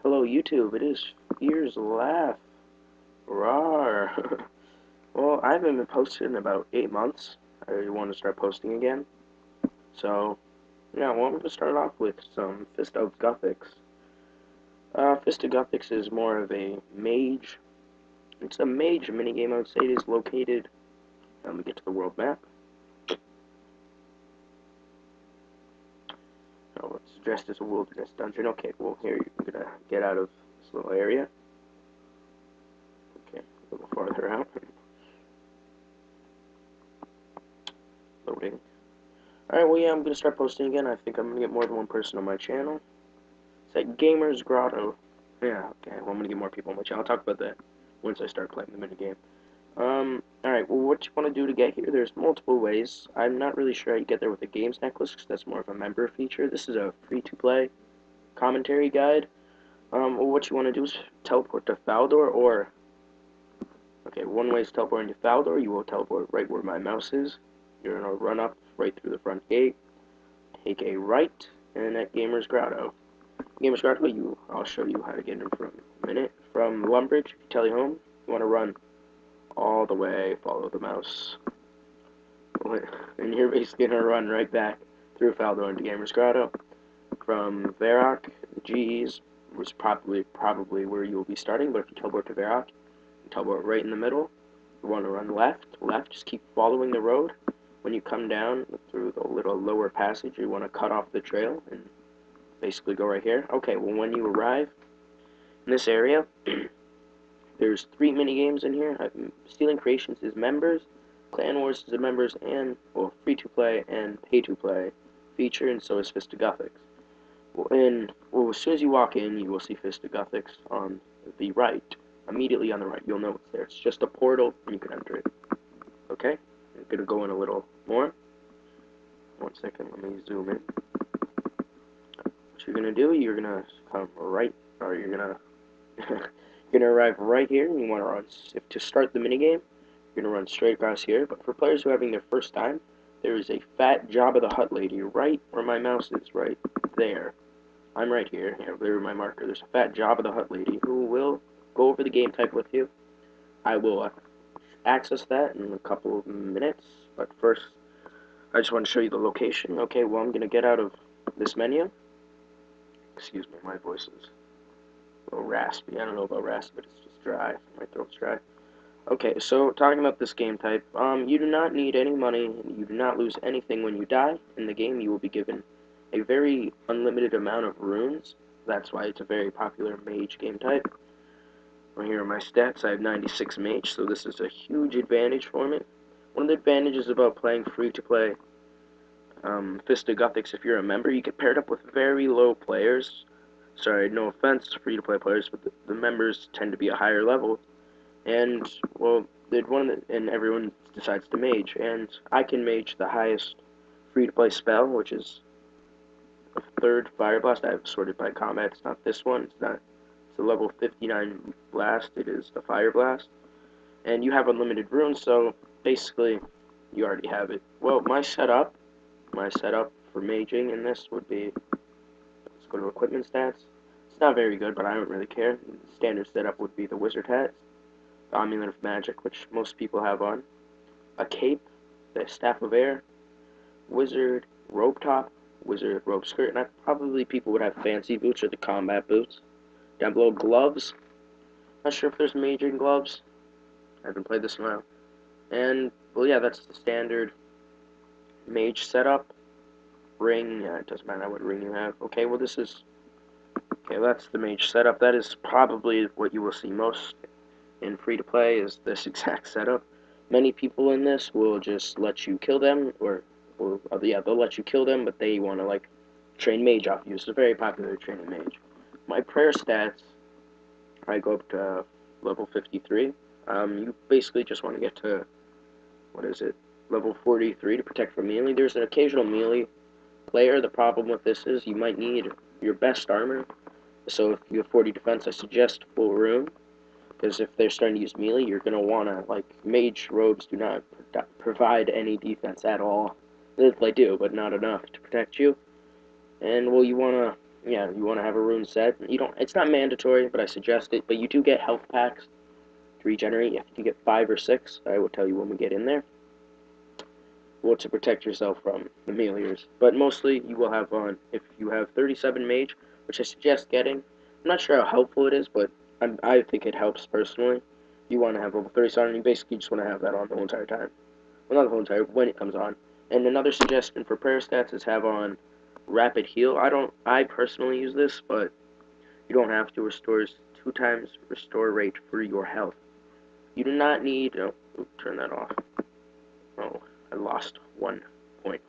Hello YouTube, it is Fears Laugh. Rawr. Well, I haven't been posting in about 8 months. I want to start posting again. So, yeah, I wanted to start off with some Fist of Guthix. Fist of Guthix is more of a mage. It's a mage minigame, I would say. It is located, let me get to the world map. Oh, it's dressed as a wilderness dungeon. Okay, well, here, you're gonna get out of this little area. Okay, a little farther out. Loading. Alright, well, yeah, I'm gonna start posting again. I think I'm gonna get more than one person on my channel. It's at Gamers Grotto. Yeah, okay, well, I'm gonna get more people on my channel. I'll talk about that once I start playing the minigame. Alright, well, what you want to do to get here, there's multiple ways. I'm not really sure how you get there with the games necklace, because that's more of a member feature. This is a free-to-play commentary guide. Well, what you want to do is teleport to Faldor, or... Okay, one way is teleporting to Faldor. You will teleport right where my mouse is. You're gonna run up right through the front gate, take a right, and at Gamers Grotto. Gamers Grotto, I'll show you how to get in from a minute. From Lumbridge, if you tele home, you want to run all the way, follow the mouse, and you're basically gonna run right back through Faldor into Gamers Grotto. From Varrock, G's was probably where you will be starting, but if you teleport to Varrock, you teleport right in the middle. You want to run left, just keep following the road. When you come down through the little lower passage, you want to cut off the trail and basically go right here. Okay, well, when you arrive in this area, there's 3 mini-games in here. Stealing Creations is members, Clan Wars is a members, and, well, free-to-play and pay-to-play feature, and so is Fist of Guthix. Well, as soon as you walk in, you will see Fist of Guthix on the right. Immediately on the right, you'll know it's there. It's just a portal, and you can enter it. Okay? I'm going to go in a little more. 1 second, let me zoom in. What you're going to do, you're going to come right, or you're going to you're going to arrive right here, and you want to run, to start the minigame, you're going to run straight across here, but for players who are having their first time, there is a fat Jabba the Hutt lady right where my mouse is, right there. I'm right here, there's my marker. There's a fat Jabba the Hutt lady who will go over the game type with you. I will access that in a couple of minutes, but first, I just want to show you the location. Okay, well, I'm going to get out of this menu. Excuse me, my voice is a little raspy. I don't know about raspy, but it's just dry. My throat's dry. Okay, so talking about this game type, you do not need any money. You do not lose anything when you die. In the game, you will be given a very unlimited amount of runes. That's why it's a very popular mage game type. Well, here are my stats. I have 96 mage, so this is a huge advantage for me. One of the advantages about playing free-to-play Fist of Guthix, if you're a member, you get paired up with very low players. Sorry, no offense to free-to-play players, but the members tend to be a higher level. And, well, and everyone decides to mage. And I can mage the highest free-to-play spell, which is the 3rd Fire Blast. I have it sorted by combat. It's not this one. It's a level 59 blast. It is the Fire Blast. And you have unlimited runes, so basically you already have it. Well, my setup for maging in this would be, let's go to equipment stats. It's not very good, but I don't really care. The standard setup would be the wizard hat, the amulet of magic, which most people have on, a cape, the staff of air, wizard robe top, wizard robe skirt, and probably people would have fancy boots or the combat boots. Down below, gloves. Not sure if there's maging gloves. I haven't played this in a while. And, well, yeah, that's the standard mage setup. Ring, yeah, it doesn't matter what ring you have. Okay, well, that's the mage setup. That is probably what you will see most in free-to-play, is this exact setup. Many people in this will just let you kill them, yeah, they'll let you kill them, but they want to, like, train mage off you. It's a very popular training mage. My prayer stats, I go up to level 53. You basically just want to get to, level 43 to protect from melee. There's an occasional melee player. The problem with this is you might need your best armor. So if you have 40 defense, I suggest full rune, because if they're starting to use melee, you're going to want to, like, mage robes do not provide any defense at all. They do, but not enough to protect you. And, well, you want to yeah, you want to have a rune set. You don't. It's not mandatory, but I suggest it. But you do get health packs to regenerate. If you get 5 or 6, I will tell you when we get in there. Well, to protect yourself from the meleers. But mostly you will have on, if you have 37 mage, which I suggest getting. I'm not sure how helpful it is, but I think it helps personally. You want to have level 37, and you basically just want to have that on the whole entire time. Well, not the whole entire, when it comes on. And another suggestion for prayer stats is have on rapid heal. I personally use this, but you don't have to. Restores 2 times restore rate for your health. You do not need, oh, turn that off. Oh, I lost 1 point.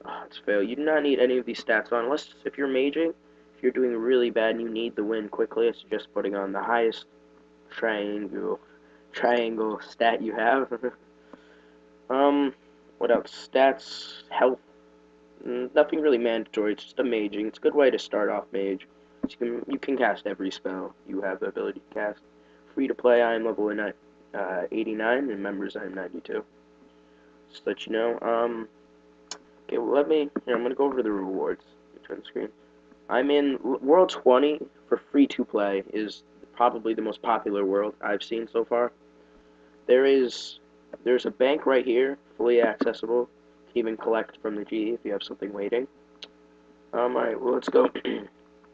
Oh, it's fail. You do not need any of these stats on, unless if you're maging, if you're doing really bad and you need the win quickly, I suggest putting on the highest triangle stat you have. What else? Stats, health, nothing really mandatory. It's just a maging. It's a good way to start off mage. You can cast every spell you have the ability to cast. Free to play. I am level 89, and members I am 92. Just to let you know. Okay, well, I'm gonna go over the rewards. Let me turn the screen. I'm in World 20 for free to play. Is probably the most popular world I've seen so far. There's a bank right here, fully accessible. You can even collect from the G if you have something waiting. Alright, well, let's go.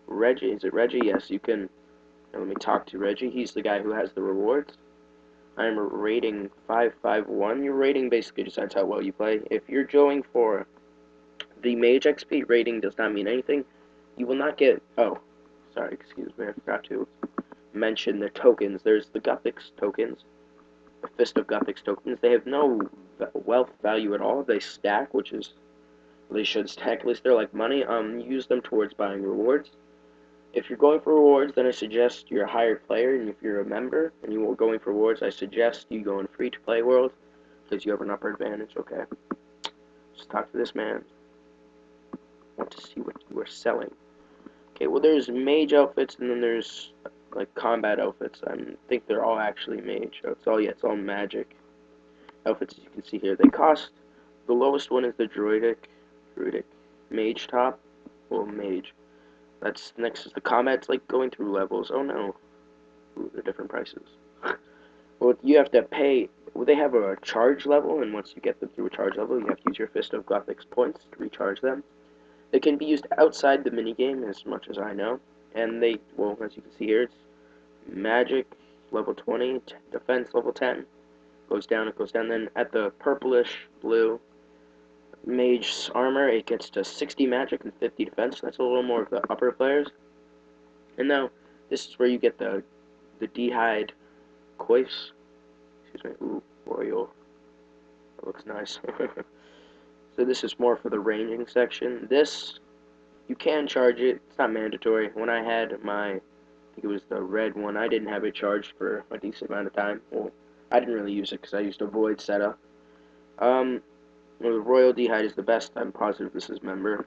Reggie, is it Reggie? Yes, you can. Let me talk to Reggie. He's the guy who has the rewards. I'm rating 551. Your rating basically decides how well you play. If you're going for the mage XP, rating does not mean anything. You will not get... Oh, sorry, excuse me, I forgot to mention the tokens. There's the Guthix tokens, the Fist of Guthix tokens. They have no wealth value at all. They stack, which is... They should stack, at least they're like money. Use them towards buying rewards. If you're going for rewards, then I suggest you're a higher player, and if you're a member and you are going for rewards, I suggest you go in free-to-play world, because you have an upper advantage, okay? Just talk to this man. I want to see what you are selling. Okay, well, there's mage outfits, and then there's, like, combat outfits. I think they're all actually mage. It's all magic outfits, as you can see here. They cost, the lowest one is the druidic mage top, well, mage. That's next is the combat. It's like going through levels. Oh no, ooh, they're different prices. Well, you have to pay. Well, they have a charge level, and once you get them through a charge level, you have to use your Fist of Guthix points to recharge them. They can be used outside the minigame, as much as I know. And they, well, as you can see here, it's magic level 20, defense level 10. Goes down, it goes down. Then at the purplish blue mage armor, it gets to 60 magic and 50 defense. So that's a little more of the upper players. And now, this is where you get the d'hide coifs. Excuse me. Ooh, royal. That looks nice. So this is more for the ranging section. This, you can charge it. It's not mandatory. When I had my, I think it was the red one, I didn't have it charged for a decent amount of time. Well, I didn't really use it because I used a void setup. Well, the royal d'hide is the best. I'm positive this is member.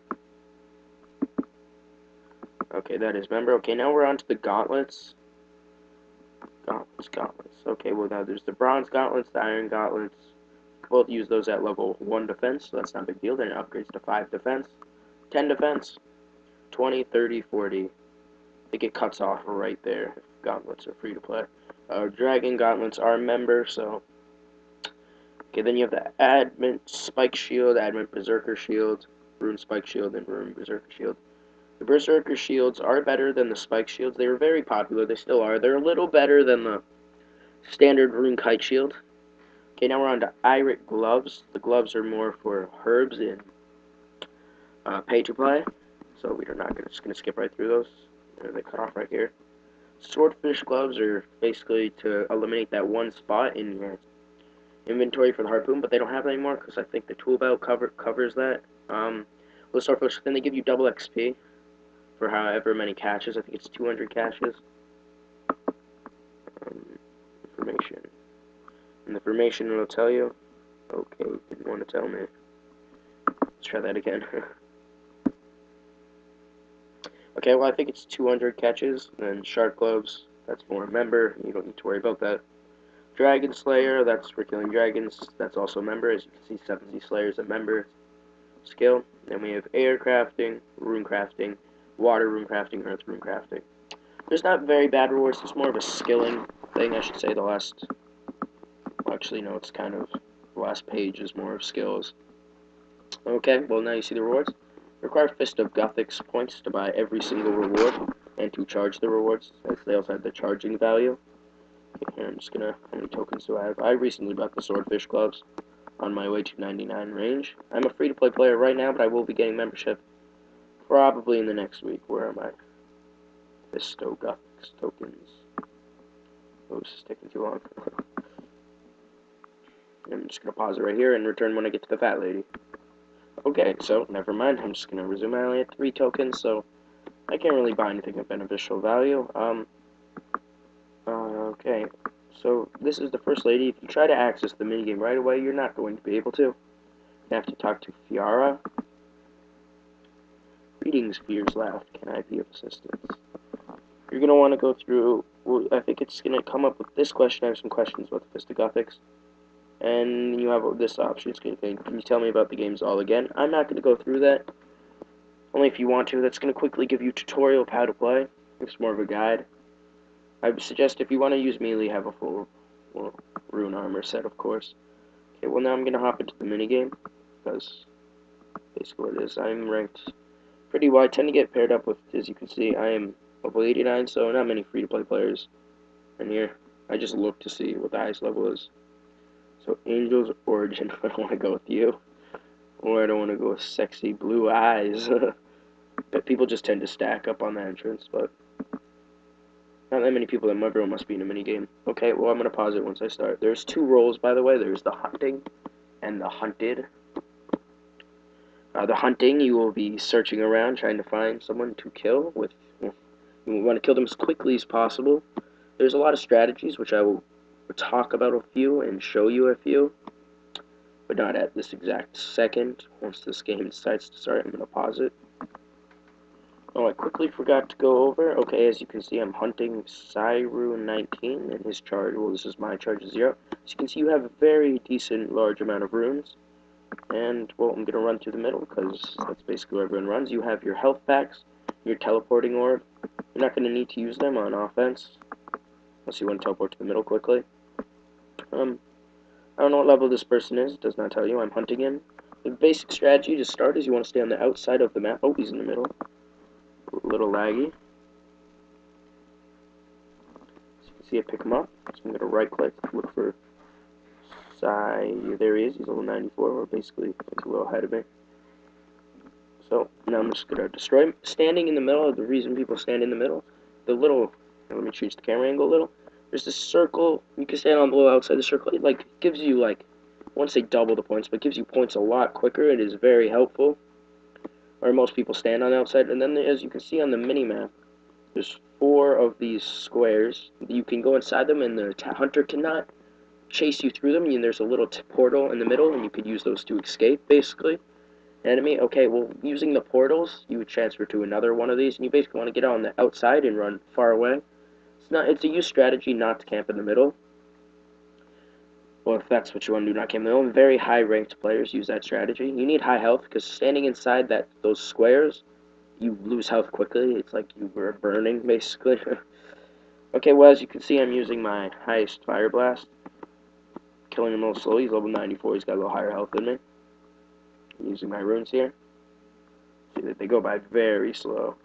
Okay, that is member. Okay, now we're on to the gauntlets. Gauntlets. Okay, well now there's the bronze gauntlets, the iron gauntlets. Both use those at level 1 defense, so that's not a big deal. Then it upgrades to 5 defense, 10 defense, 20, 30, 40. I think it cuts off right there if gauntlets are free to play. Dragon gauntlets are member, so... Okay, then you have the Adamant Spike Shield, Adamant Berserker Shield, Rune Spike Shield, and Rune Berserker Shield. The Berserker Shields are better than the Spike Shields. They were very popular. They still are. They're a little better than the standard Rune Kite Shield. Okay, now we're on to Irit Gloves. The gloves are more for herbs and pay-to-play. So we're just going to skip right through those. They cut off right here. Swordfish Gloves are basically to eliminate that one spot in your inventory for the harpoon, but they don't have it anymore because I think the tool belt covers that. Well, Swordfish, then they give you double XP for however many catches. I think it's 200 catches. Information. And the information will tell you. Okay, didn't want to tell me. Let's try that again. Okay, well, I think it's 200 catches. Then Shark Gloves, that's more member. You don't need to worry about that. Dragon Slayer, that's for killing dragons. That's also member. As you can see, 70 Slayers a member skill. Then we have air crafting, rune crafting, water rune crafting, earth rune crafting. There's not very bad rewards. It's more of a skilling thing, I should say. Actually, no, it's kind of the last page is more of skills. Okay, well now you see the rewards. Require Fist of Guthix points to buy every single reward and to charge the rewards, as they also have the charging value. Okay, here I'm just gonna, how many tokens do I have? I recently bought the swordfish gloves on my way to 99 range. I'm a free-to-play player right now, but I will be getting membership probably in the next week. Where am I? Fist of Guthix tokens. Oh, this is taking too long. I'm just gonna pause it right here and return when I get to the fat lady. Okay, so never mind. I'm just gonna resume. I only had 3 tokens, so I can't really buy anything of beneficial value. Okay. So this is the first lady. If you try to access the minigame right away, you're not going to be able to. You have to talk to Fiara. Greetings, fears left. Can I be of assistance? You're gonna want to go through. Well, I think it's gonna come up with this question. I have some questions about the Fist of Guthix. And you have this option. It's going to say, can you tell me about the games all again? I'm not going to go through that. Only if you want to. That's going to quickly give you a tutorial of how to play. It's more of a guide. I would suggest if you want to use melee, have a full rune armor set, of course. Okay, well now I'm going to hop into the minigame. Because basically what it is. I'm ranked pretty well. I tend to get paired up with, as you can see, I am level 89, so not many free-to-play players in here. I just look to see what the highest level is. So, Angel's Origin, I don't want to go with you. Or I don't want to go with Sexy Blue Eyes. But people just tend to stack up on the entrance, but not that many people. Everyone must be in a minigame. Okay, well, I'm going to pause it once I start. There's 2 roles, by the way. There's the hunting and the hunted. The hunting, you will be searching around, trying to find someone to kill. You want to kill them as quickly as possible. There's a lot of strategies, which I will talk about a few and show you a few, but not at this exact second. Once this game decides to start, I'm going to pause it. Oh, I quickly forgot to go over. Okay, as you can see, I'm hunting Cyru19 and his charge. Well, this is my charge 0. As you can see, you have a very decent large amount of runes. And, well, I'm going to run through the middle because that's basically where everyone runs. You have your health packs, your teleporting orb. You're not going to need to use them on offense unless you want to teleport to the middle quickly. I don't know what level this person is. It does not tell you. I'm hunting him. The basic strategy to start is you want to stay on the outside of the map. Oh, he's in the middle. A little laggy. So you can see I pick him up. So I'm going to right click, look for there he is. He's level 94. Or basically, he's a little ahead of me. So now I'm just going to destroy him. Standing in the middle, the reason people stand in the middle, let me change the camera angle a little. There's this circle. You can stand on the little outside the circle. It gives you I won't say double the points, but gives you points a lot quicker. It is very helpful. Or most people stand on the outside. And then, as you can see on the mini-map, there's 4 of these squares. You can go inside them, and the hunter cannot chase you through them. And there's a little portal in the middle, and you could use those to escape, basically. Enemy. Okay, well, using the portals, you would transfer to another one of these, and you basically want to get on the outside and run far away. It's a use strategy not to camp in the middle. Well, if that's what you want to do, not camp in the middle. Very high-ranked players use that strategy. You need high health, because standing inside those squares, you lose health quickly. It's like you were burning, basically. Okay, well, as you can see, I'm using my highest Fire Blast. Killing him a little slowly. He's level 94. He's got a little higher health than me. I'm using my runes here. See that they go by very slow.